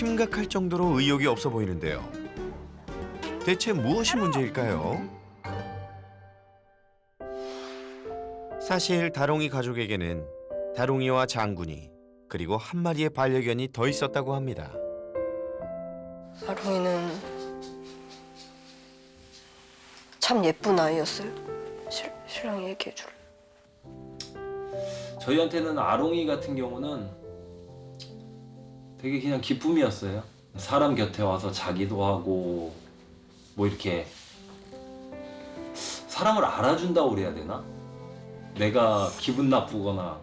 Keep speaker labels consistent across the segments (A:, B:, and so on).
A: 심각할 정도로 의욕이 없어 보이는데요. 대체 무엇이 문제일까요? 사실 다롱이 가족에게는 다롱이와 장군이 그리고 한 마리의 반려견이 더 있었다고 합니다.
B: 아롱이는 참 예쁜 아이였어요. 신랑이 얘기해 줄래?
C: 저희한테는 아롱이 같은 경우는 되게 그냥 기쁨이었어요. 사람 곁에 와서 자기도 하고 뭐 이렇게 사람을 알아준다고 그래야 되나? 내가 기분 나쁘거나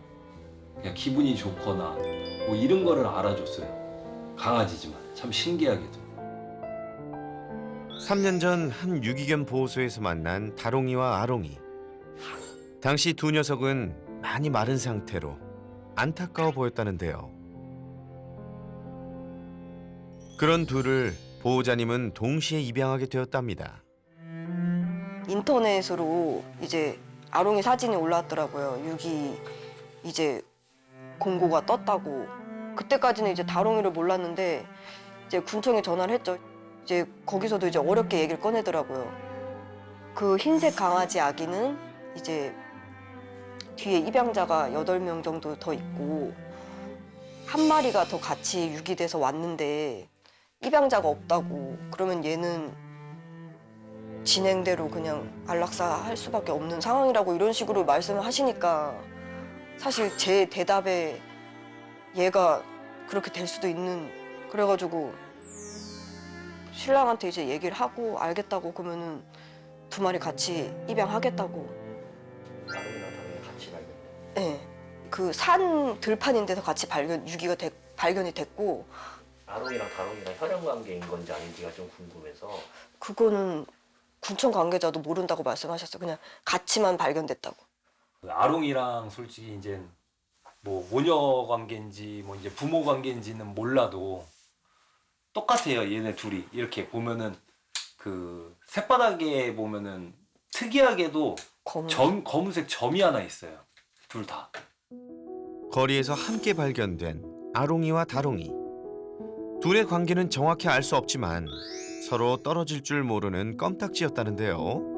C: 그냥 기분이 좋거나 뭐 이런 거를 알아줬어요. 강아지지만 참 신기하게도.
A: 3년 전 한 유기견 보호소에서 만난 다롱이와 아롱이. 당시 두 녀석은 많이 마른 상태로 안타까워 보였다는데요. 그런 둘을 보호자님은 동시에 입양하게 되었답니다.
B: 인터넷으로 이제 아롱이 사진이 올라왔더라고요. 유기 이제 공고가 떴다고. 그때까지는 이제 다롱이를 몰랐는데 이제 군청에 전화를 했죠. 이제 거기서도 이제 어렵게 얘기를 꺼내더라고요. 그 흰색 강아지 아기는 이제 뒤에 입양자가 8명 정도 더 있고 한 마리가 더 같이 유기돼서 왔는데 입양자가 없다고. 그러면 얘는 진행대로 그냥 안락사 할 수밖에 없는 상황이라고 이런 식으로 말씀을 하시니까 사실 제 대답에 얘가 그렇게 될 수도 있는. 그래가지고 신랑한테 이제 얘기를 하고 알겠다고. 그러면은 2마리 같이 입양하겠다고.
D: 아롱이랑 다롱이 같이 발견.
B: 네. 그 산 들판인데서 같이 발견이 됐고.
D: 아롱이랑 다롱이랑 혈연 관계인 건지 아닌지가 좀 궁금해서.
B: 그거는 군청 관계자도 모른다고 말씀하셨어요. 그냥 같이만 발견됐다고.
C: 아롱이랑 솔직히 이제 뭐 모녀 관계인지 뭐 이제 부모 관계인지는 몰라도 똑같아요. 얘네 둘이 이렇게 보면은 그 새바닥에 보면은 특이하게도 검은색 점이 하나 있어요. 둘 다.
A: 거리에서 함께 발견된 아롱이와 다롱이. 둘의 관계는 정확히 알 수 없지만 서로 떨어질 줄 모르는 껌딱지였다는데요.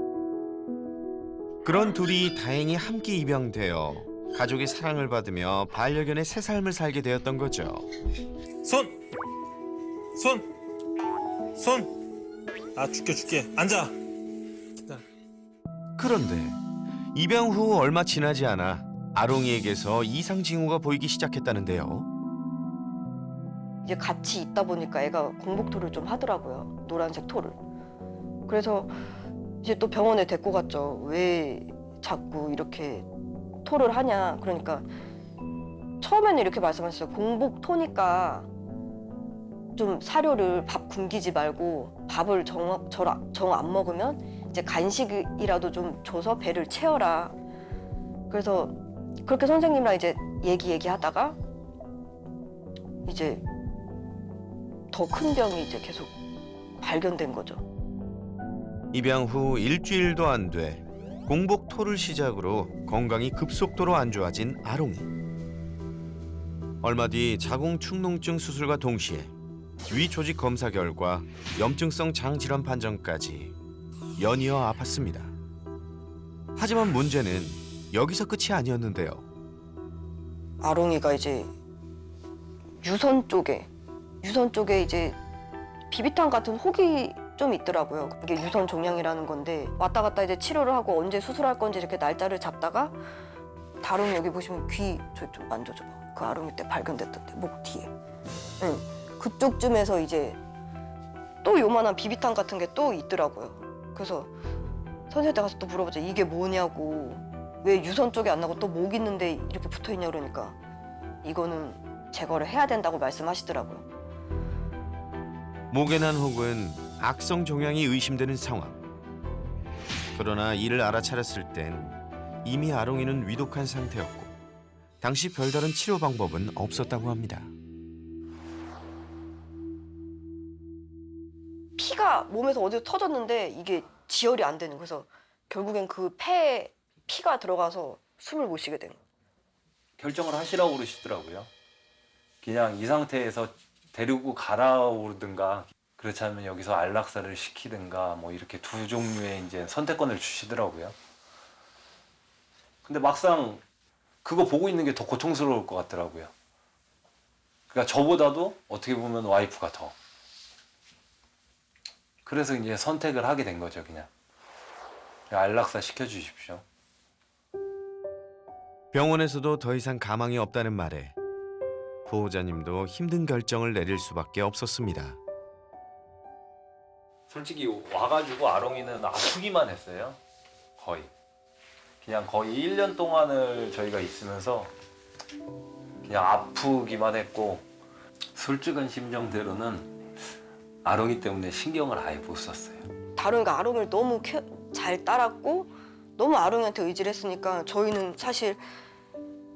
A: 그런 둘이 다행히 함께 입양되어 가족의 사랑을 받으며 반려견의 새 삶을 살게 되었던 거죠.
E: 손! 아, 줄게. 앉아. 기다려.
A: 그런데 입양 후 얼마 지나지 않아 아롱이에게서 이상 징후가 보이기 시작했다는데요.
B: 이제 같이 있다 보니까 애가 공복토를 좀 하더라고요. 노란색 토를. 그래서 이제 또 병원에 데리고 갔죠. 왜 자꾸 이렇게 토를 하냐. 그러니까 처음에는 이렇게 말씀하셨어요. 공복토니까 좀 사료를 밥 굶기지 말고 밥을 정 안 먹으면 이제 간식이라도 좀 줘서 배를 채워라. 그래서 그렇게 선생님이랑 이제 얘기하다가 이제 더 큰 병이 이제 계속 발견된 거죠.
A: 입양 후 일주일도 안 돼 공복토를 시작으로 건강이 급속도로 안 좋아진 아롱이. 얼마 뒤 자궁축농증 수술과 동시에 위 조직 검사 결과 염증성 장질환 판정까지 연이어 아팠습니다. 하지만 문제는 여기서 끝이 아니었는데요.
B: 아롱이가 이제 유선 쪽에 이제 비비탄 같은 혹이 좀 있더라고요. 이게 유선 종양이라는 건데 왔다 갔다 이제 치료를 하고 언제 수술할 건지 이렇게 날짜를 잡다가 다롱이 여기 보시면 귀 저 좀 만져줘봐. 그 아롱이 때 발견됐던데 목 뒤에. 응. 그쪽쯤에서 이제 또 요만한 비비탄 같은 게 또 있더라고요. 그래서 선생님한테 가서 또 물어보죠. 이게 뭐냐고. 왜 유선 쪽에 안 나고 또 목 있는데 이렇게 붙어 있냐 그러니까 이거는 제거를 해야 된다고 말씀하시더라고요.
A: 목에 난 혹은 악성 종양이 의심되는 상황. 그러나 이를 알아차렸을 땐 이미 아롱이는 위독한 상태였고 당시 별다른 치료 방법은 없었다고 합니다.
B: 피가 몸에서 어디서 터졌는데 이게 지혈이 안 되는. 그래서 결국엔 그 폐에 피가 들어가서 숨을 못 쉬게 된 거예요.
C: 결정을 하시라고 그러시더라고요. 그냥 이 상태에서 데리고 가라오든가 그렇지 않으면 여기서 안락사를 시키든가 뭐 이렇게 두 종류의 이제 선택권을 주시더라고요. 근데 막상 그거 보고 있는 게 더 고통스러울 것 같더라고요. 그러니까 저보다도 어떻게 보면 와이프가 더. 그래서 이제 선택을 하게 된 거죠, 그냥. 안락사 시켜주십시오.
A: 병원에서도 더 이상 가망이 없다는 말에 보호자님도 힘든 결정을 내릴 수밖에 없었습니다.
C: 솔직히 와가지고 아롱이는 아프기만 했어요. 거의. 그냥 거의 1년 동안을 저희가 있으면서 그냥 아프기만 했고 솔직한 심정대로는 아롱이 때문에 신경을 아예 못 썼어요.
B: 다롱이가 아롱이를 너무 잘 따랐고 너무 아롱이한테 의지를 했으니까 저희는 사실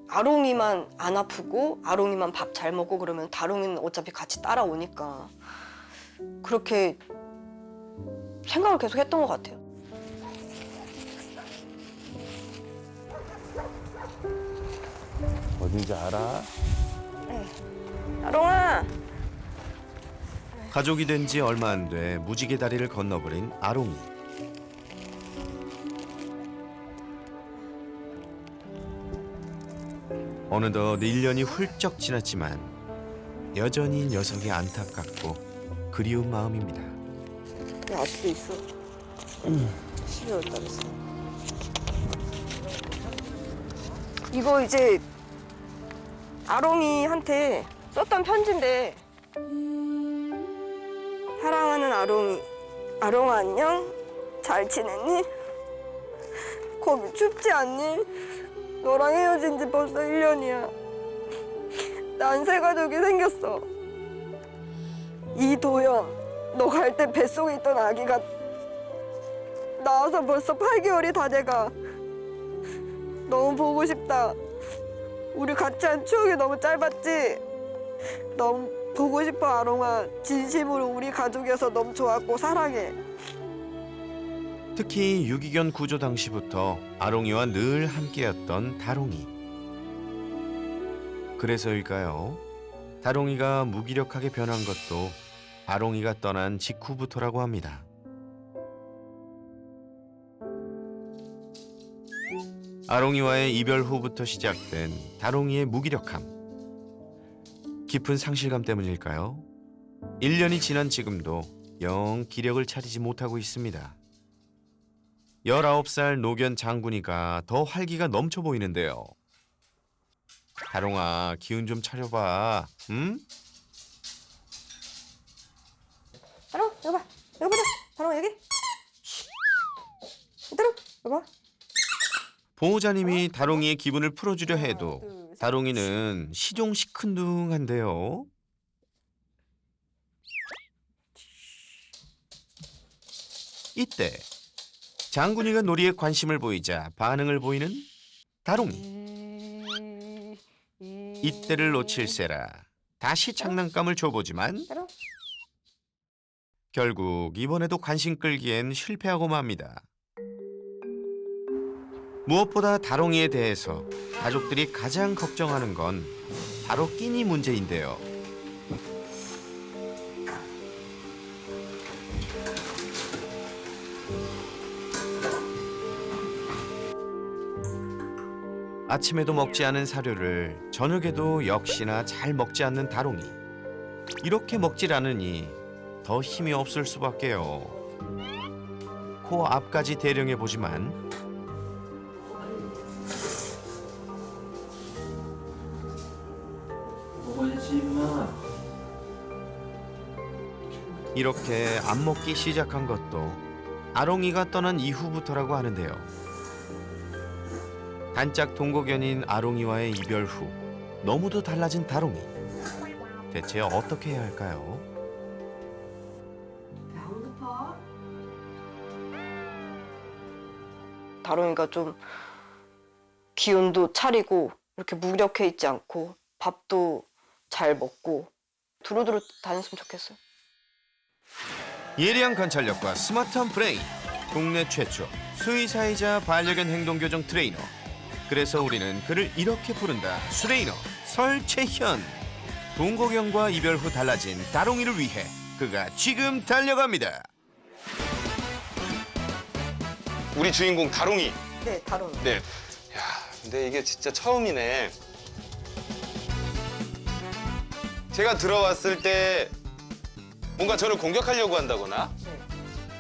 B: 아롱이만 안 아프고 아롱이만 밥 잘 먹고 그러면 다롱이는 어차피 같이 따라오니까 그렇게 생각을 계속 했던 것 같아요.
C: 어딘지 알아?
B: 아롱아!
A: 가족이 된 지 얼마 안 돼 무지개 다리를 건너버린 아롱이. 어느덧 1년이 훌쩍 지났지만 여전히 녀석이 안타깝고 그리운 마음입니다.
B: 아직도 있어. 12월 달에서. 이거 이제 아롱이한테 썼던 편지인데 사랑하는 아롱이, 아롱아 안녕? 잘 지냈니? 거기 춥지 않니? 너랑 헤어진 지 벌써 1년이야. 난 새 가족이 생겼어. 이도연, 너 갈 때 뱃속에 있던 아기가 나와서 벌써 8개월이 다 돼가. 너무 보고 싶다. 우리 같이 한 추억이 너무 짧았지? 너무 보고 싶어 아롱아. 진심으로 우리 가족이어서 너무 좋았고 사랑해.
A: 특히 유기견 구조 당시부터 아롱이와 늘 함께였던 다롱이. 그래서일까요? 다롱이가 무기력하게 변한 것도 아롱이가 떠난 직후부터라고 합니다. 아롱이와의 이별 후부터 시작된 다롱이의 무기력함. 깊은 상실감 때문일까요? 1년이 지난 지금도 영 기력을 차리지 못하고 있습니다. 19살 노견 장군이가 더 활기가 넘쳐 보이는데요. 다롱아, 기운 좀 차려봐. 응?
B: 다롱, 이거 봐. 이거 보자. 다롱 여기. 다롱, 이거 봐.
A: 보호자님이 다롱이의 기분을 풀어주려 해도 다롱이는 시종시큰둥한데요. 이때 장군이가 놀이에 관심을 보이자 반응을 보이는 다롱이. 이때를 놓칠세라 다시 장난감을 줘보지만 결국 이번에도 관심 끌기엔 실패하고 맙니다. 무엇보다 다롱이에 대해서 가족들이 가장 걱정하는 건 바로 끼니 문제인데요. 아침에도 먹지 않은 사료를 저녁에도 역시나 잘 먹지 않는 다롱이. 이렇게 먹질 않으니 더 힘이 없을 수밖에요. 코 앞까지 대령해 보지만 이렇게 안 먹기 시작한 것도 아롱이가 떠난 이후부터라고 하는데요. 단짝 동거견인 아롱이와의 이별 후 너무도 달라진 다롱이. 대체 어떻게 해야 할까요?
B: 다롱이가 좀 기운도 차리고 이렇게 무력해 있지 않고 밥도 잘 먹고 두루두루 다녔으면 좋겠어요.
A: 예리한 관찰력과 스마트한 브레인. 국내 최초 수의사이자 반려견 행동교정 트레이너. 그래서 우리는 그를 이렇게 부른다. 수레이너 설채현. 동거경과 이별 후 달라진 다롱이를 위해 그가 지금 달려갑니다.
F: 우리 주인공 다롱이.
B: 네, 다롱이.
F: 네. 야, 근데 이게 진짜 처음이네. 제가 들어왔을 때 뭔가 저를 공격하려고 한다거나
B: 네.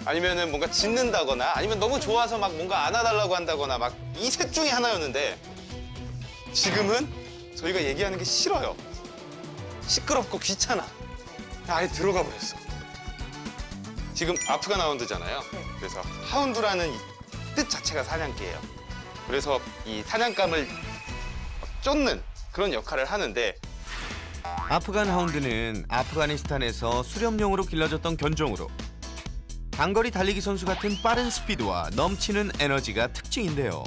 F: 아니면은 뭔가 짖는다거나 아니면 너무 좋아서 막 뭔가 안아달라고 한다거나 막 이 셋 중에 하나였는데 지금은 저희가 얘기하는 게 싫어요. 시끄럽고 귀찮아. 아예 들어가 버렸어. 지금 아프간 하운드잖아요.
B: 네.
F: 그래서 하운드라는 이 뜻 자체가 사냥개예요. 그래서 이 사냥감을 쫓는 그런 역할을 하는데
A: 아프간 하운드는 아프가니스탄에서 수렵용으로 길러졌던 견종으로 단거리 달리기 선수 같은 빠른 스피드와 넘치는 에너지가 특징인데요.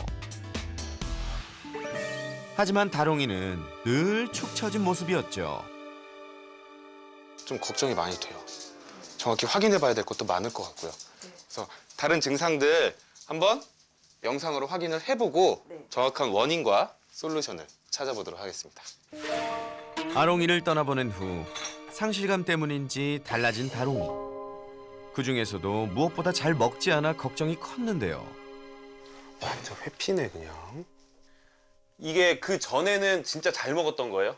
A: 하지만 다롱이는 늘 축 처진 모습이었죠.
F: 좀 걱정이 많이 돼요. 정확히 확인해 봐야 될 것도 많을 것 같고요. 그래서 다른 증상들 한번 영상으로 확인을 해보고
B: 네.
F: 정확한 원인과 솔루션을 찾아보도록 하겠습니다.
A: 아롱이를 떠나보낸 후 상실감 때문인지 달라진 다롱이. 그중에서도 무엇보다 잘 먹지 않아 걱정이 컸는데요.
F: 완전 회피네 그냥. 이게 그 전에는 진짜 잘 먹었던 거예요?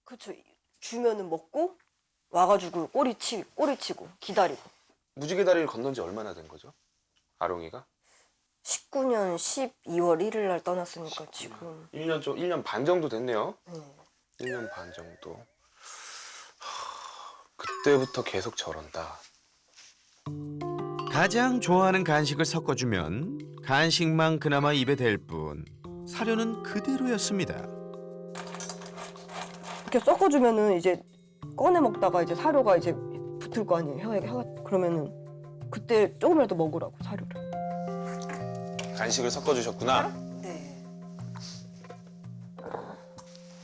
B: 그렇죠. 주면은 먹고 와가지고 꼬리치고 기다리고.
F: 무지개 다리를 건넌 지 얼마나 된 거죠? 아롱이가?
B: 19년 12월 1일 날 떠났으니까 지금.
F: 1년 반 정도 됐네요.
B: 네.
F: 1년 반 정도. 그때부터 계속 저런다.
A: 가장 좋아하는 간식을 섞어주면 간식만 그나마 입에 댈 뿐 사료는 그대로였습니다.
B: 이렇게 섞어주면은 이제 꺼내 먹다가 이제 사료가 이제 붙을 거 아니에요. 혀에 그러면은 그때 조금이라도 먹으라고 사료를.
F: 간식을 섞어주셨구나.
B: 네.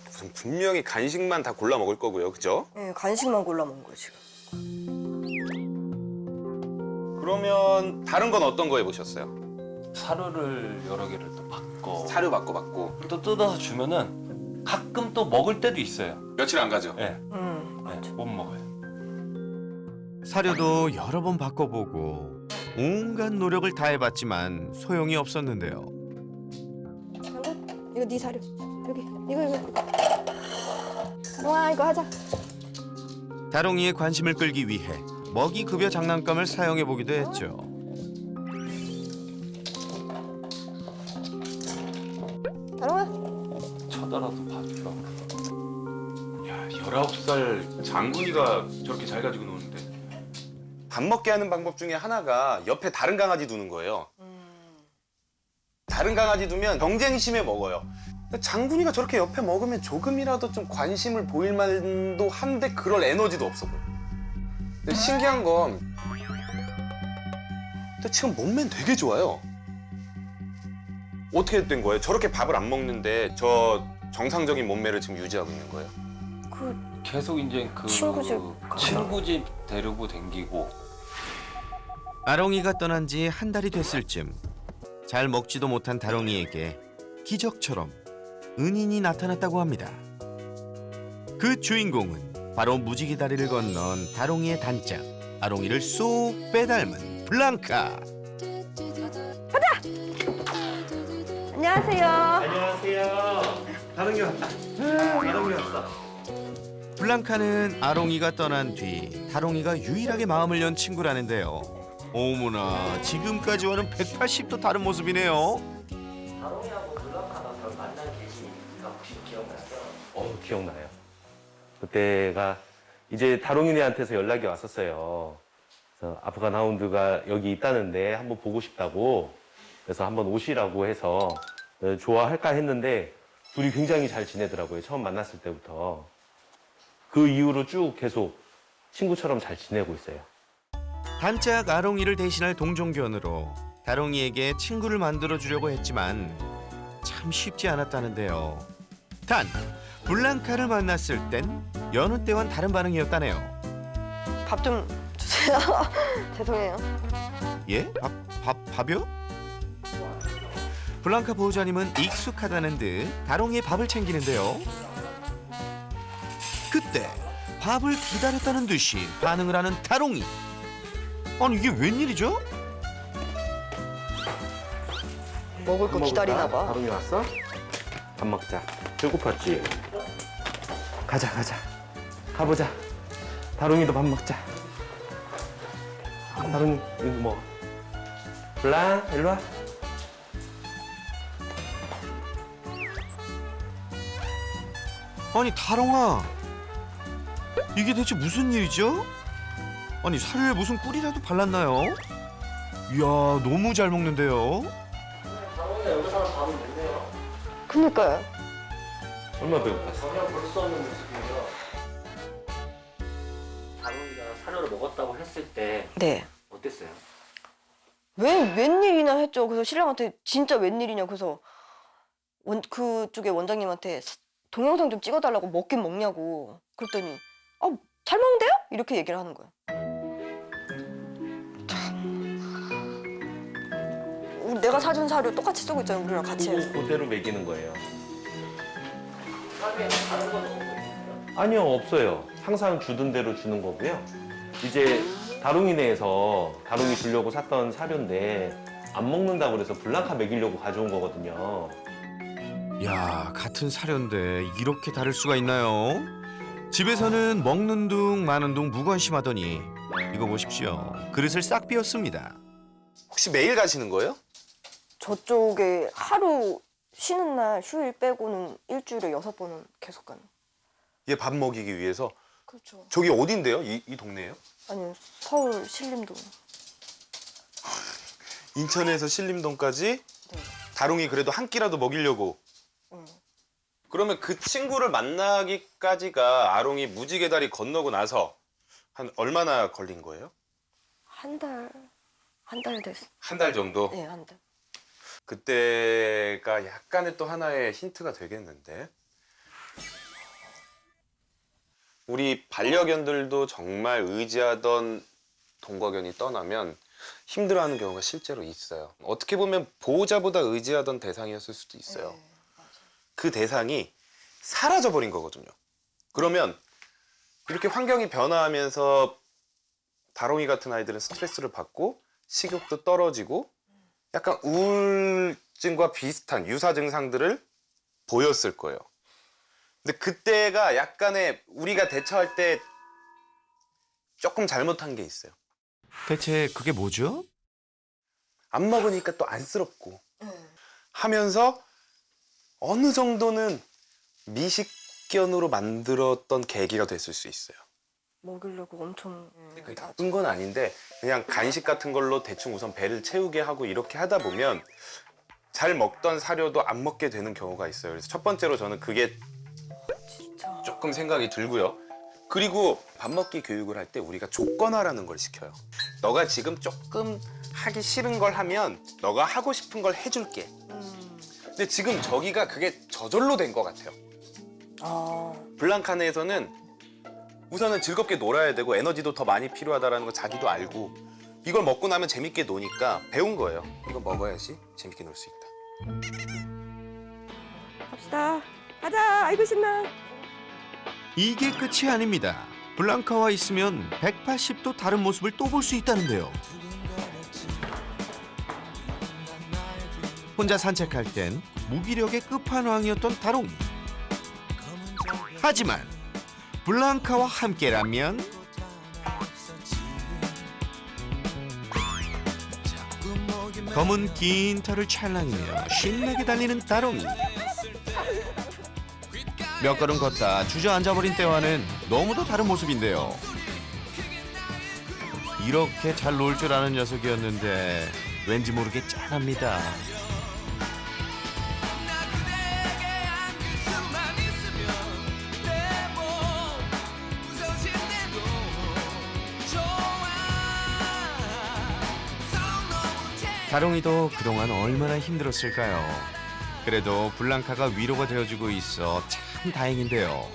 F: 무슨 분명히 간식만 다 골라 먹을 거고요, 그죠?
B: 네, 간식만 골라 먹는 거예요 지금.
F: 그러면 다른 건 어떤 거 해보셨어요?
C: 사료를 여러 개를 또 바꿔
F: 사료 바꿔
C: 또 뜯어서 주면은 가끔 또 먹을 때도 있어요.
F: 며칠 안 가죠?
C: 네,
B: 맞아.
C: 못 먹어요.
A: 사료도 여러 번 바꿔보고 온갖 노력을 다해봤지만 소용이 없었는데요.
B: 이거 네 사료. 여기 이거. 와 이거 하자.
A: 다롱이의 관심을 끌기 위해 먹이 급여 장난감을 사용해보기도 했죠.
B: 다롱아.
C: 쳐다라도 봐주라.
F: 야, 19살 장군이가 저렇게 잘 가지고 노는데. 밥 먹게 하는 방법 중에 하나가 옆에 다른 강아지 두는 거예요. 다른 강아지 두면 경쟁심에 먹어요. 근데 장군이가 저렇게 옆에 먹으면 조금이라도 좀 관심을 보일 만도 한데 그럴 에너지도 없어 보여. 근데 신기한 건 근데 지금 몸매는 되게 좋아요. 어떻게 된 거예요? 저렇게 밥을 안 먹는데 저 정상적인 몸매를 지금 유지하고 있는 거예요?
B: 그
C: 계속 이제 그
B: 친구 집
C: 데리고 댕기고
A: 아롱이가 떠난 지 한 달이 됐을 쯤 잘 먹지도 못한 다롱이에게 기적처럼 은인이 나타났다고 합니다. 그 주인공은 바로 무지개 다리를 건넌 다롱이의 단짝 아롱이를 쏙 빼닮은 블랑카.
B: 안녕하세요.
E: 안녕하세요. 다롱이 왔다. 다롱이 왔다.
A: 블랑카는 아롱이가 떠난 뒤 다롱이가 유일하게 마음을 연 친구라는데요. 어머나 지금까지와는 180도 다른 모습이네요.
D: 다롱이하고 블랑카가 만난 계기가 혹시 기억나세요?
G: 기억나요. 그때가 이제 다롱이네한테서 연락이 왔었어요. 그래서 아프간 하운드가 여기 있다는데 한번 보고 싶다고. 그래서 한번 오시라고 해서 좋아할까 했는데 둘이 굉장히 잘 지내더라고요. 처음 만났을 때부터. 그 이후로 쭉 계속 친구처럼 잘 지내고 있어요.
A: 단짝 아롱이를 대신할 동종견으로 다롱이에게 친구를 만들어 주려고 했지만 참 쉽지 않았다는데요. 단 블랑카를 만났을 땐 여느 때와는 다른 반응이었다네요.
B: 밥 좀 주세요. 죄송해요.
A: 예? 밥이요? 블랑카 보호자님은 익숙하다는 듯 다롱이의 밥을 챙기는데요. 그때 밥을 기다렸다는 듯이 반응을 하는 다롱이. 아니 이게 웬일이죠?
B: 먹을 거 기다리나 봐.
G: 다롱이 왔어? 밥 먹자. 배고팠지? 가자, 가자. 가보자. 다롱이도 밥 먹자. 다롱이, 이거 먹어. 블랑, 일로 와.
A: 아니 다롱아, 이게 대체 무슨 일이죠? 아니 사료에 무슨 꿀이라도 발랐나요? 이야 너무 잘 먹는데요.
D: 다롱이가 여기서 밥은 됐네요.
B: 그니까요.
G: 얼마나 배고팠어?
D: 전혀 볼 수 없는 모습이에요. 다롱이가 사료를 먹었다고 했을 때
B: 네.
D: 어땠어요?
B: 웬일이나 했죠. 그래서 신랑한테 진짜 웬일이냐. 그래서 그쪽에 원장님한테 동영상 좀 찍어달라고 먹긴 먹냐고. 그랬더니 잘 먹는데요? 이렇게 얘기를 하는 거예요. 내가 사준 사료 똑같이 쓰고 있잖아요. 우리랑 같이 해서.
G: 그대로 먹이는 거예요.
D: 사료에 다른 건 없고 있어요?
G: 아니요, 없어요. 항상 주던 대로 주는 거고요. 이제 다롱이네에서 다롱이 주려고 샀던 사료인데 안 먹는다고 그래서 블랑카 먹이려고 가져온 거거든요.
A: 야 같은 사료인데 이렇게 다를 수가 있나요? 집에서는 먹는 둥 마는 둥 무관심하더니 이거 보십시오. 그릇을 싹 비웠습니다.
F: 혹시 매일 가시는 거예요?
B: 저쪽에 하루 쉬는 날 휴일 빼고는 일주일에 6번은 계속 가는.
F: 얘 밥 먹이기 위해서.
B: 그렇죠.
F: 저기 어딘데요? 이 동네예요?
B: 아니 서울 신림동.
F: 인천에서 신림동까지
B: 네.
F: 다롱이 그래도 한 끼라도 먹이려고. 그러면 그 친구를 만나기까지가 아롱이 무지개 다리 건너고 나서 한 얼마나 걸린 거예요?
B: 한 달 됐어.
F: 한 달 정도?
B: 네, 한 달.
F: 그때가 약간의 또 하나의 힌트가 되겠는데. 우리 반려견들도 정말 의지하던 동거견이 떠나면 힘들어하는 경우가 실제로 있어요. 어떻게 보면 보호자보다 의지하던 대상이었을 수도 있어요.
B: 네, 맞아.
F: 그 대상이 사라져버린 거거든요. 그러면 이렇게 환경이 변화하면서 다롱이 같은 아이들은 스트레스를 받고 식욕도 떨어지고 약간 우울증과 비슷한 유사 증상들을 보였을 거예요. 근데 그때가 약간의 우리가 대처할 때 조금 잘못한 게 있어요.
A: 대체 그게 뭐죠?
F: 안 먹으니까 또 안쓰럽고 하면서 어느 정도는 미식견으로 만들었던 계기가 됐을 수 있어요.
B: 먹이려고 엄청.
F: 그게 나쁜 건 아닌데 그냥 간식 같은 걸로 대충 우선 배를 채우게 하고 이렇게 하다 보면 잘 먹던 사료도 안 먹게 되는 경우가 있어요. 그래서 첫 번째로 저는 그게
B: 진짜.
F: 조금 생각이 들고요. 그리고 밥 먹기 교육을 할 때 우리가 조건화라는 걸 시켜요. 너가 지금 조금 하기 싫은 걸 하면 너가 하고 싶은 걸 해줄게. 근데 지금 저기가 그게 저절로 된 것 같아요. 블랑카네에서는 우선은 즐겁게 놀아야 되고 에너지도 더 많이 필요하다는 거 자기도 알고 이걸 먹고 나면 재밌게 노니까 배운 거예요. 이거 먹어야지 재밌게 놀 수 있다.
B: 갑시다. 가자. 아이고 신나.
A: 이게 끝이 아닙니다. 블랑카와 있으면 180도 다른 모습을 또 볼 수 있다는데요. 혼자 산책할 땐 무기력의 끝판왕이었던 다롱이. 하지만 블랑카와 함께라면 검은 긴 털을 찰랑이며 신나게 달리는 다롱이. 몇 걸음 걷다 주저앉아버린 때와는 너무도 다른 모습인데요. 이렇게 잘 놀 줄 아는 녀석이었는데 왠지 모르게 짠합니다. 다롱이도 그동안 얼마나 힘들었을까요? 그래도 블랑카가 위로가 되어주고 있어 참 다행인데요.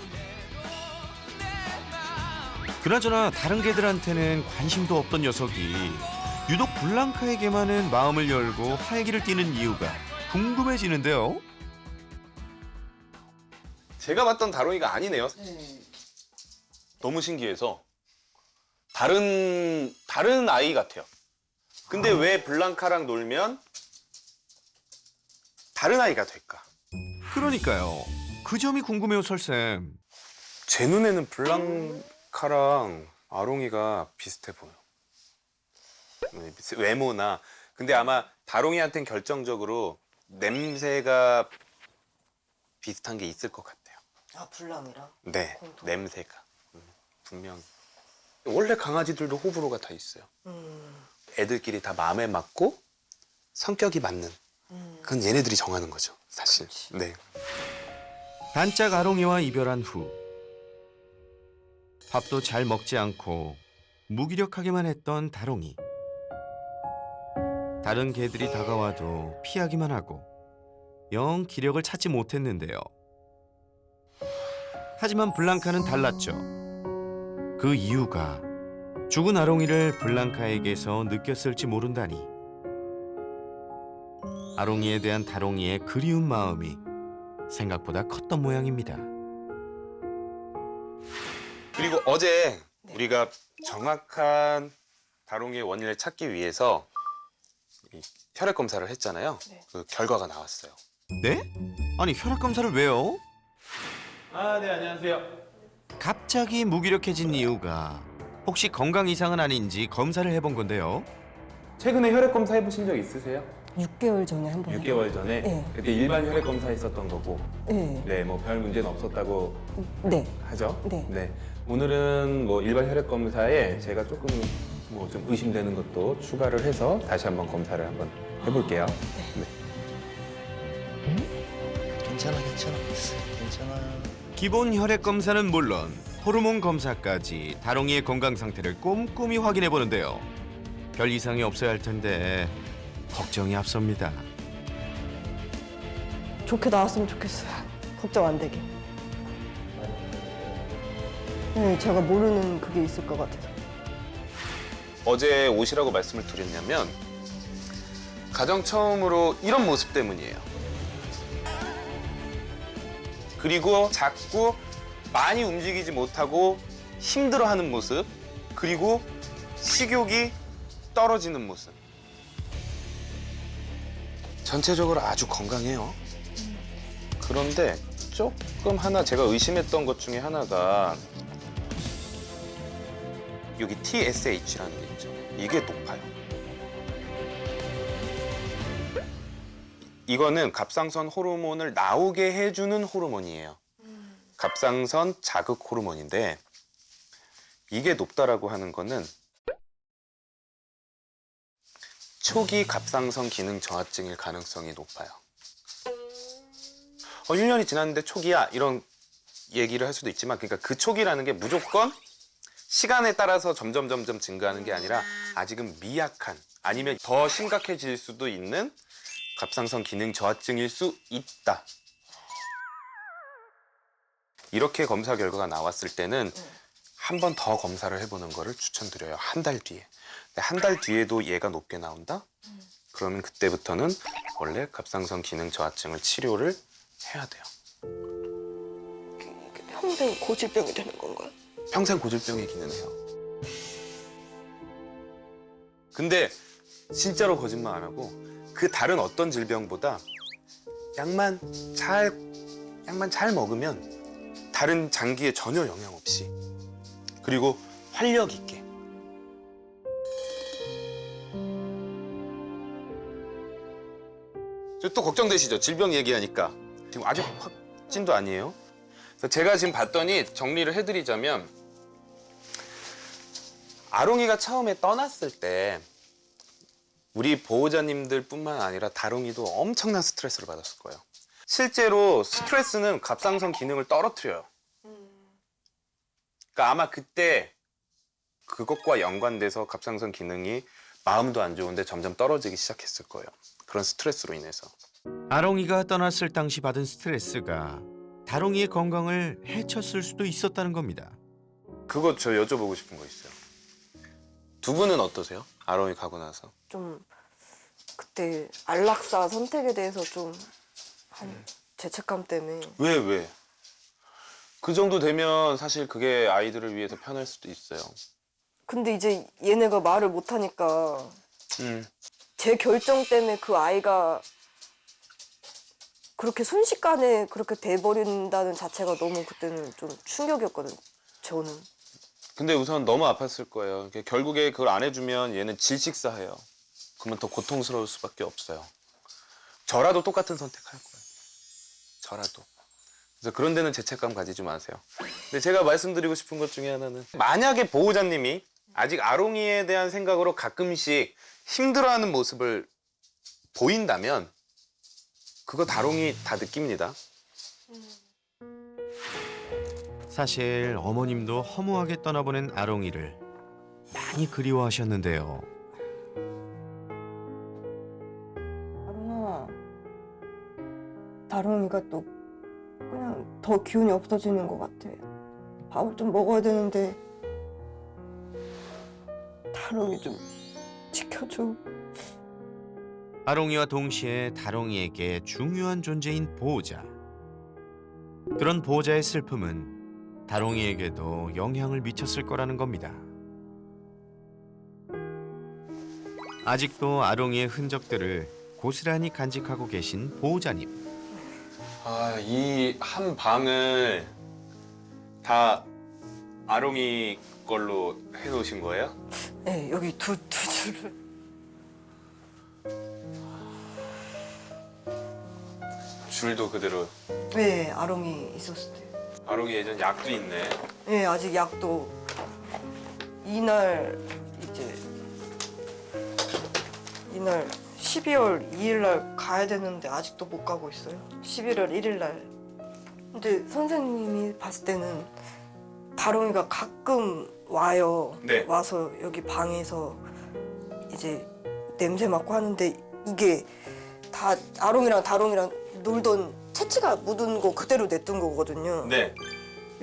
A: 그나저나 다른 개들한테는 관심도 없던 녀석이 유독 블랑카에게만은 마음을 열고 활기를 띠는 이유가 궁금해지는데요.
F: 제가 봤던 다롱이가 아니네요. 너무 신기해서 다른 아이 같아요. 근데 왜 블랑카랑 놀면 다른 아이가 될까?
A: 그러니까요. 그 점이 궁금해요, 설쌤.
F: 제 눈에는 블랑카랑 아롱이가 비슷해 보여. 외모나. 근데 아마 다롱이한테는 결정적으로 냄새가 비슷한 게 있을 것 같아요.
B: 아, 불량이랑?
F: 네,
B: 공통.
F: 냄새가. 분명히. 원래 강아지들도 호불호가 다 있어요. 애들끼리 다 마음에 맞고 성격이 맞는. 그건 얘네들이 정하는 거죠, 사실.
B: 그치.
F: 네.
A: 단짝 아롱이와 이별한 후 밥도 잘 먹지 않고 무기력하게만 했던 다롱이. 다른 개들이 다가와도 피하기만 하고 영 기력을 찾지 못했는데요. 하지만 블랑카는 달랐죠. 그 이유가 죽은 아롱이를 블랑카에게서 느꼈을지 모른다니. 아롱이에 대한 다롱이의 그리운 마음이 생각보다 컸던 모양입니다.
F: 그리고 어제
B: 네.
F: 우리가 정확한 다롱이의 원인을 찾기 위해서 이 혈액 검사를 했잖아요.
B: 네.
F: 그 결과가 나왔어요.
A: 네? 아니 혈액 검사를 왜요?
E: 아, 네, 안녕하세요.
A: 갑자기 무기력해진 이유가 혹시 건강 이상은 아닌지 검사를 해본 건데요.
H: 최근에 혈액 검사 해보신 적 있으세요?
I: 6개월 전에 한 번.
H: 6개월 전에?
I: 네.
H: 그때 일반 혈액 검사 했었던 거고.
I: 네.
H: 네, 뭐 별 문제는 없었다고
I: 네.
H: 하죠?
I: 네.
H: 오늘은 뭐 일반 혈액 검사에 제가 조금 뭐 좀 의심되는 것도 추가를 해서 다시 한번 검사를 한번 해볼게요. 네.
E: 괜찮아.
A: 기본 혈액 검사는 물론 호르몬 검사까지 다롱이의 건강 상태를 꼼꼼히 확인해 보는데요. 별 이상이 없어야 할 텐데 걱정이 앞섭니다.
B: 좋게 나왔으면 좋겠어요. 걱정 안 되게. 네, 제가 모르는 그게 있을 것 같아서.
F: 어제 오시라고 말씀을 드렸냐면 가정 처음으로 이런 모습 때문이에요. 그리고 자꾸 많이 움직이지 못하고 힘들어하는 모습, 그리고 식욕이 떨어지는 모습. 전체적으로 아주 건강해요. 그런데 조금 하나 제가 의심했던 것 중에 하나가 여기 TSH라는 게 있죠. 이게 높아요. 이거는 갑상선 호르몬을 나오게 해주는 호르몬이에요. 갑상선 자극 호르몬인데 이게 높다라고 하는 거는 초기 갑상선 기능 저하증일 가능성이 높아요. 1년이 지났는데 초기야 이런 얘기를 할 수도 있지만 그러니까 그 초기라는 게 무조건 시간에 따라서 점점 증가하는 게 아니라 아직은 미약한 아니면 더 심각해질 수도 있는 갑상선 기능 저하증일 수 있다. 이렇게 검사 결과가 나왔을 때는 한 번 더 검사를 해보는 거를 추천드려요. 한 달 뒤에. 한 달 뒤에도 얘가 높게 나온다? 그러면 그때부터는 원래 갑상선 기능 저하증을 치료를 해야 돼요.
B: 평생 고질병이 되는 건가요?
F: 평생 고질병이기는 해요. 근데 진짜로 거짓말 안 하고 그 다른 어떤 질병보다 약만 잘 먹으면 다른 장기에 전혀 영향 없이 그리고 활력 있게 또 걱정되시죠? 질병 얘기하니까 지금 아직 확진도 아니에요. 그래서 제가 지금 봤더니 정리를 해드리자면 아롱이가 처음에 떠났을 때 우리 보호자님들 뿐만 아니라 다롱이도 엄청난 스트레스를 받았을 거예요. 실제로 스트레스는 갑상선 기능을 떨어뜨려요. 그러니까 아마 그때 그것과 연관돼서 갑상선 기능이 마음도 안 좋은데 점점 떨어지기 시작했을 거예요. 그런 스트레스로 인해서.
A: 아롱이가 떠났을 당시 받은 스트레스가 다롱이의 건강을 해쳤을 수도 있었다는 겁니다.
F: 그거 저 여쭤보고 싶은 거 있어요. 두 분은 어떠세요? 아롱이 가고 나서.
B: 좀 그때 안락사 선택에 대해서 좀 한 죄책감 때문에
F: 왜? 그 정도 되면 사실 그게 아이들을 위해서 편할 수도 있어요.
B: 근데 이제 얘네가 말을 못하니까
F: 음.
B: 제 결정 때문에 그 아이가 그렇게 순식간에 그렇게 돼버린다는 자체가 너무 그때는 좀 충격이었거든요. 저는.
F: 근데 우선 너무 아팠을 거예요. 결국에 그걸 안 해주면 얘는 질식사해요. 그러면 더 고통스러울 수밖에 없어요. 저라도 똑같은 선택할 거예요. 저라도. 그래서 그런 데는 죄책감 가지지 마세요. 근데 제가 말씀드리고 싶은 것 중에 하나는 만약에 보호자님이 아직 아롱이에 대한 생각으로 가끔씩 힘들어하는 모습을 보인다면 그거 다롱이 다 느낍니다.
A: 사실 어머님도 허무하게 떠나보낸 아롱이를 많이 그리워하셨는데요.
B: 아롱아, 다롱이가 또 그냥 더 기운이 없어지는 것 같아. 밥을 좀 먹어야 되는데 다롱이 좀 지켜줘.
A: 아롱이와 동시에 다롱이에게 중요한 존재인 보호자. 그런 보호자의 슬픔은 다롱이에게도 영향을 미쳤을 거라는 겁니다. 아직도 아롱이의 흔적들을 고스란히 간직하고 계신 보호자님.
F: 아, 이 한 방을 다 아롱이 걸로 해놓으신 거예요?
B: 네, 여기 두 줄을.
F: 줄도 그대로.
B: 네, 아롱이 있었을 때.
F: 아롱이 예전 약도 있네.
B: 네, 아직 약도 이날 12월 2일 날 가야 되는데 아직도 못 가고 있어요. 11월 1일 날. 근데 선생님이 봤을 때는 다롱이가 가끔 와요.
F: 네.
B: 와서 여기 방에서 이제 냄새 맡고 하는데 이게 다 아롱이랑 다롱이랑 놀던 채취가 묻은 거 그대로 냅둔 거거든요.
F: 네.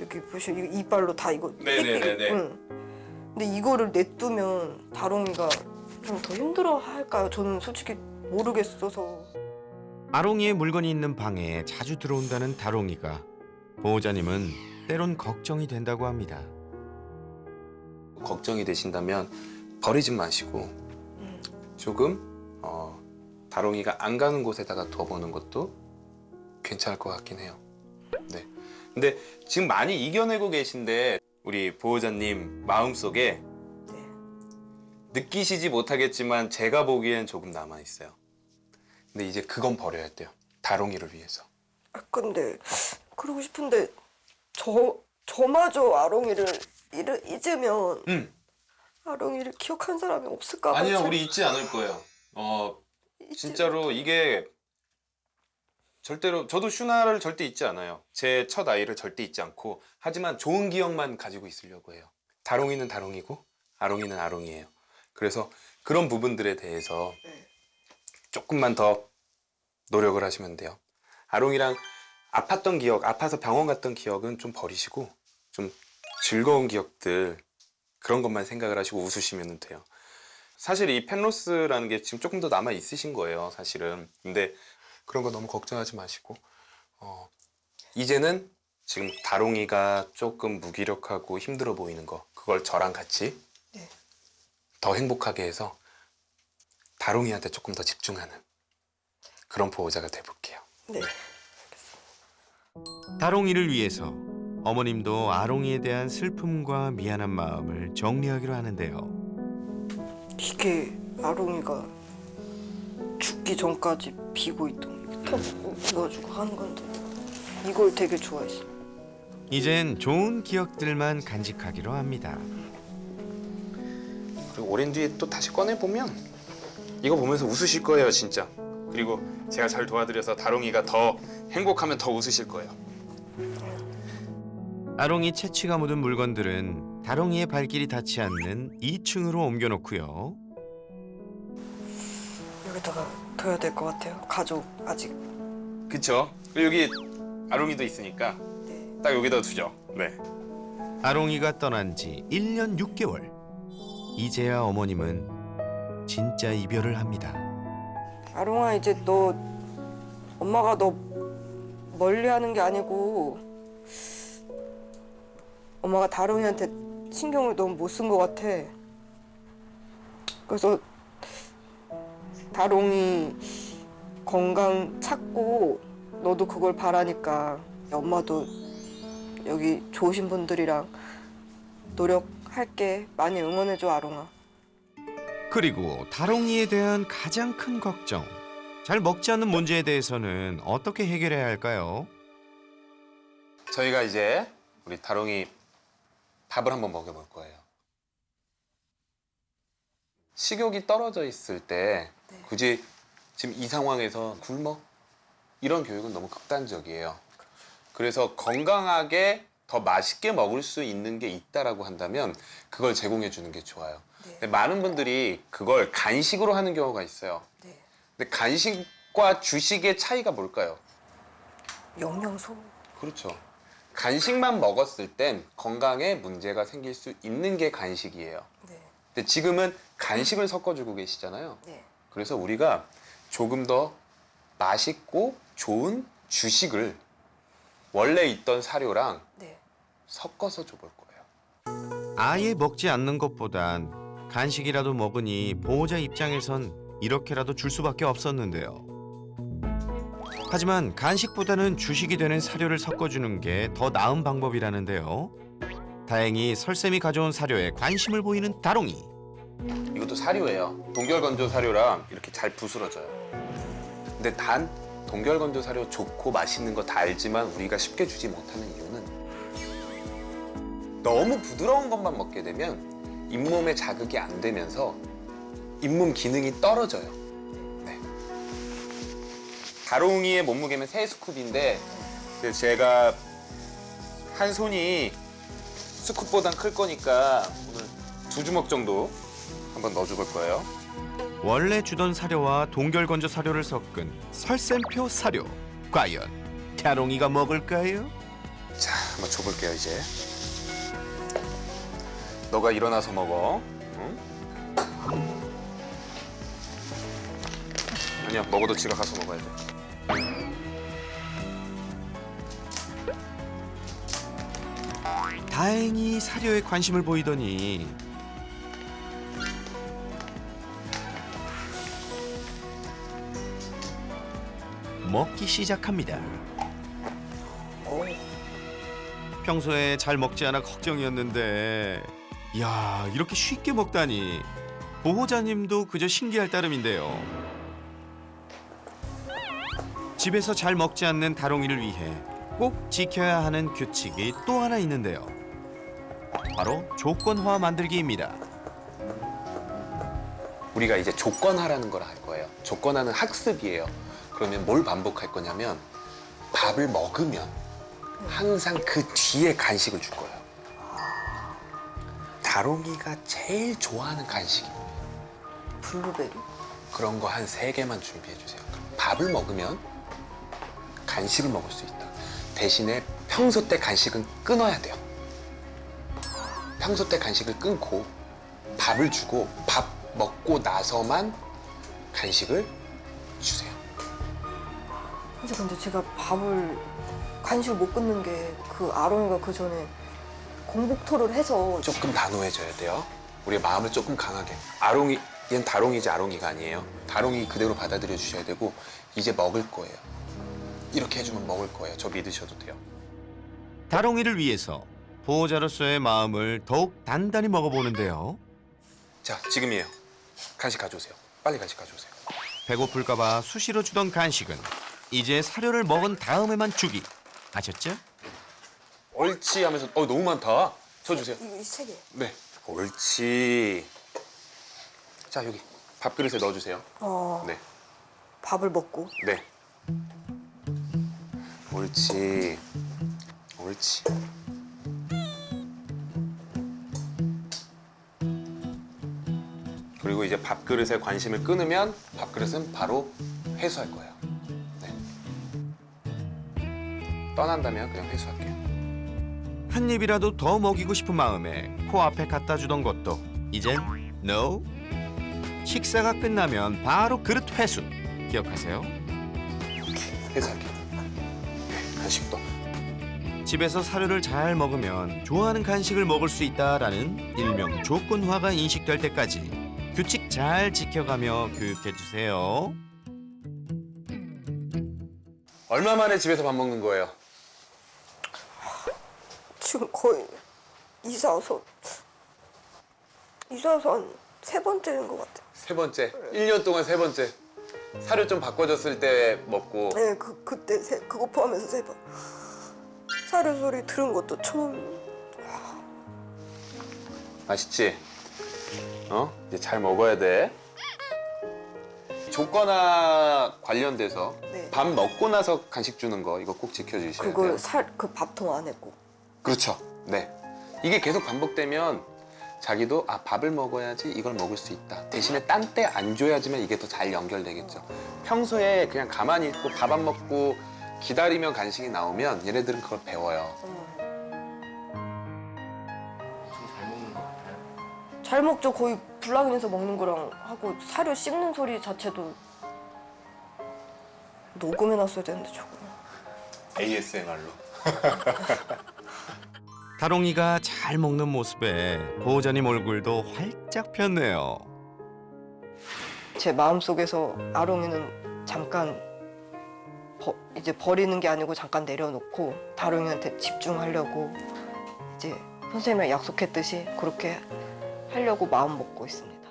B: 여기 보시면 이거 이빨로 다 이거
F: 네네네네.
B: 응. 근데 이거를 냅두면 다롱이가 좀 더 힘들어 할까요? 저는 솔직히 모르겠어서.
A: 아롱이의 물건이 있는 방에 자주 들어온다는 다롱이가 보호자님은 때론 걱정이 된다고 합니다.
F: 걱정이 되신다면 버리지 마시고 조금 다롱이가 안 가는 곳에다가 둬보는 것도 괜찮을 것 같긴 해요. 네. 근데 지금 많이 이겨내고 계신데 우리 보호자님 마음속에 느끼시지 못하겠지만 제가 보기엔 조금 남아 있어요. 근데 이제 그건 버려야 돼요. 다롱이를 위해서.
B: 아, 근데 그러고 싶은데 저마저 아롱이를 잊으면 아롱이를 기억한 사람이 없을까 봐.
F: 아니요, 우리 잊지 않을 거예요. 진짜로 이게 절대로 저도 슈나를 절대 잊지 않아요. 제 첫 아이를 절대 잊지 않고 하지만 좋은 기억만 가지고 있으려고 해요. 다롱이는 다롱이고 아롱이는 아롱이에요. 그래서 그런 부분들에 대해서 조금만 더 노력을 하시면 돼요. 아롱이랑 아팠던 기억, 아파서 병원 갔던 기억은 좀 버리시고 좀 즐거운 기억들 그런 것만 생각을 하시고 웃으시면 돼요. 사실 이 펜로스라는 게 지금 조금 더 남아 있으신 거예요, 사실은. 근데 그런 거 너무 걱정하지 마시고 이제는 지금 다롱이가 조금 무기력하고 힘들어 보이는 거 그걸 저랑 같이 더 행복하게 해서 다롱이한테 조금 더 집중하는 그런 보호자가 돼볼게요.
B: 네.
A: 다롱이를 위해서 어머님도 아롱이에 대한 슬픔과 미안한 마음을 정리하기로 하는데요.
B: 이게 아롱이가 죽기 전까지 비고 있던 턱 이어가지고 하는 건데 이걸 되게 좋아했어.
A: 이젠 좋은 기억들만 간직하기로 합니다.
F: 그리고 오랜 뒤에 또 다시 꺼내보면 이거 보면서 웃으실 거예요, 진짜. 그리고 제가 잘 도와드려서 다롱이가 더 행복하면 더 웃으실 거예요.
A: 아롱이 채취가 묻은 물건들은 다롱이의 발길이 닿지 않는 2층으로 옮겨놓고요.
B: 여기다가 둬야 될 것 같아요. 가족 아직.
F: 그쵸? 그리고 여기 아롱이도 있으니까 딱 여기다 두죠. 네.
A: 아롱이가 떠난 지 1년 6개월. 이제야 어머님은 진짜 이별을 합니다.
B: 아롱아, 이제 너 엄마가 너 멀리 하는 게 아니고 엄마가 다롱이한테 신경을 너무 못 쓴 것 같아. 그래서 다롱이 건강 찾고 너도 그걸 바라니까 엄마도 여기 좋으신 분들이랑 노력할게. 많이 응원해줘, 아롱아.
A: 그리고 다롱이에 대한 가장 큰 걱정. 잘 먹지 않는 문제에 대해서는 어떻게 해결해야 할까요?
F: 저희가 이제 우리 다롱이 밥을 한번 먹여볼 거예요. 식욕이 떨어져 있을 때
B: 네.
F: 굳이 지금 이 상황에서 굶어? 이런 교육은 너무 극단적이에요. 그래서 건강하게 더 맛있게 먹을 수 있는 게 있다라고 한다면 그걸 제공해 주는 게 좋아요.
B: 네.
F: 근데 많은 분들이 그걸 간식으로 하는 경우가 있어요.
B: 네.
F: 근데 간식과 주식의 차이가 뭘까요?
B: 영양소.
F: 그렇죠. 간식만 먹었을 땐 건강에 문제가 생길 수 있는 게 간식이에요.
B: 네.
F: 근데 지금은 간식을 섞어주고 계시잖아요.
B: 네.
F: 그래서 우리가 조금 더 맛있고 좋은 주식을 원래 있던 사료랑
B: 네.
F: 섞어서 줘볼 거예요.
A: 아예 먹지 않는 것보단 간식이라도 먹으니 보호자 입장에선 이렇게라도 줄 수밖에 없었는데요. 하지만 간식보다는 주식이 되는 사료를 섞어주는 게 더 나은 방법이라는데요. 다행히 설쌤이 가져온 사료에 관심을 보이는 다롱이.
F: 이것도 사료예요. 동결건조 사료랑 이렇게 잘 부스러져요. 근데 단 동결건조 사료 좋고 맛있는 거 다 알지만 우리가 쉽게 주지 못하는 이유는 너무 부드러운 것만 먹게 되면 잇몸에 자극이 안 되면서 잇몸 기능이 떨어져요. 네. 다롱이의 몸무게는 3스쿱인데 제가 한 손이 스쿱보단 클 거니까 오늘 2주먹 정도 한번 넣어줘볼 거예요.
A: 원래 주던 사료와 동결건조 사료를 섞은 설쌤표 사료. 과연 다롱이가 먹을까요?
F: 자, 한번 줘볼게요 이제. 너가 일어나서 먹어. 응? 아니야, 먹어도 지가 가서 먹어야 돼.
A: 다행히 사료에 관심을 보이더니 먹기 시작합니다. 평소에 잘 먹지 않아 걱정이었는데 이야, 이렇게 쉽게 먹다니 보호자님도 그저 신기할 따름인데요. 집에서 잘 먹지 않는 다롱이를 위해 꼭 지켜야 하는 규칙이 또 하나 있는데요. 바로 조건화 만들기입니다.
F: 우리가 이제 조건화라는 걸 할 거예요. 조건화는 학습이에요. 그러면 뭘 반복할 거냐면 밥을 먹으면 항상 그 뒤에 간식을 줄 거예요. 다롱이가 제일 좋아하는 간식이
B: 블루베리.
F: 그런 거 한 3개만 준비해 주세요. 밥을 먹으면 간식을 먹을 수 있다. 대신에 평소 때 간식은 끊어야 돼요. 평소 때 간식을 끊고 밥을 주고 밥 먹고 나서만 간식을 주세요.
B: 근데 제가 간식을 못 끊는 게 그 아롱이가 그 전에 공복토를 해서
F: 조금 단호해져야 돼요. 우리가 마음을 조금 강하게. 아롱이, 얘는 다롱이지 아롱이가 아니에요. 다롱이 그대로 받아들여 주셔야 되고 이제 먹을 거예요. 이렇게 해주면 먹을 거예요. 저 믿으셔도 돼요.
A: 다롱이를 위해서 보호자로서의 마음을 더욱 단단히 먹어보는데요.
F: 자, 지금이에요. 간식 가져오세요. 빨리 간식 가져오세요.
A: 배고플까 봐 수시로 주던 간식은 이제 사료를 먹은 다음에만 주기. 아셨죠?
F: 옳지 하면서 너무 많다. 저 주세요.
B: 이 3개.
F: 네. 옳지. 자, 여기 밥그릇에 넣어주세요. 네.
B: 밥을 먹고.
F: 네. 옳지. 옳지. 그리고 이제 밥그릇에 관심을 끊으면 밥그릇은 바로 회수할 거예요. 네. 떠난다면 그냥 회수할게요.
A: 한 입이라도 더 먹이고 싶은 마음에 코앞에 갖다 주던 것도 이젠 NO. 식사가 끝나면 바로 그릇 회수. 기억하세요?
F: 회수할게요. 네, 간식도.
A: 집에서 사료를 잘 먹으면 좋아하는 간식을 먹을 수 있다라는 일명 조건화가 인식될 때까지 규칙 잘 지켜가며 교육해 주세요.
F: 얼마 만에 집에서 밥 먹는 거예요?
B: 지금 거의 이사 와서 한 3번째인 것 같아요.
F: 세 번째. 1년 동안 세 번째. 사료 좀 바꿔줬을 때 먹고.
B: 네, 그때 그거 포함해서 3번. 사료 소리 들은 것도 처음.
F: 맛있지? 이제 잘 먹어야 돼. 조건화 관련돼서
B: 네.
F: 밥 먹고 나서 간식 주는 거 이거 꼭 지켜주셔야 돼요.
B: 그 밥통 안에 꼭.
F: 그렇죠. 네. 이게 계속 반복되면 자기도 밥을 먹어야지 이걸 먹을 수 있다. 대신에 딴 때 안 줘야지만 이게 더 잘 연결되겠죠. 평소에 그냥 가만히 있고 밥 안 먹고 기다리면 간식이 나오면 얘네들은 그걸 배워요.
D: 잘 먹는 것 같아요.
B: 잘 먹죠. 거의 불락인에서 먹는 거랑 하고 사료 씹는 소리 자체도 녹음해놨어야 되는데 저거.
F: ASMR로.
A: 다롱이가 잘 먹는 모습에 보호자님 얼굴도 활짝 폈네요.
B: 제 마음속에서 아롱이는 잠깐 이제 버리는 게 아니고 잠깐 내려놓고 다롱이한테 집중하려고 이제 선생님이랑 약속했듯이 그렇게 하려고 마음 먹고 있습니다.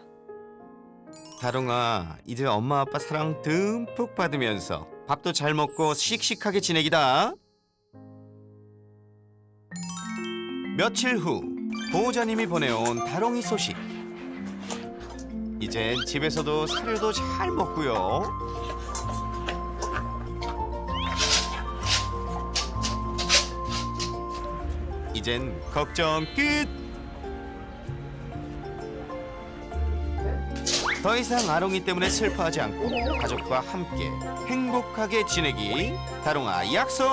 A: 다롱아, 이제 엄마 아빠 사랑 듬뿍 받으면서 밥도 잘 먹고 씩씩하게 지내기다. 며칠 후 보호자님이 보내온 다롱이 소식. 이젠 집에서도 사료도 잘 먹고요. 이젠 걱정 끝. 더 이상 아롱이 때문에 슬퍼하지 않고 가족과 함께 행복하게 지내기. 다롱아 약속.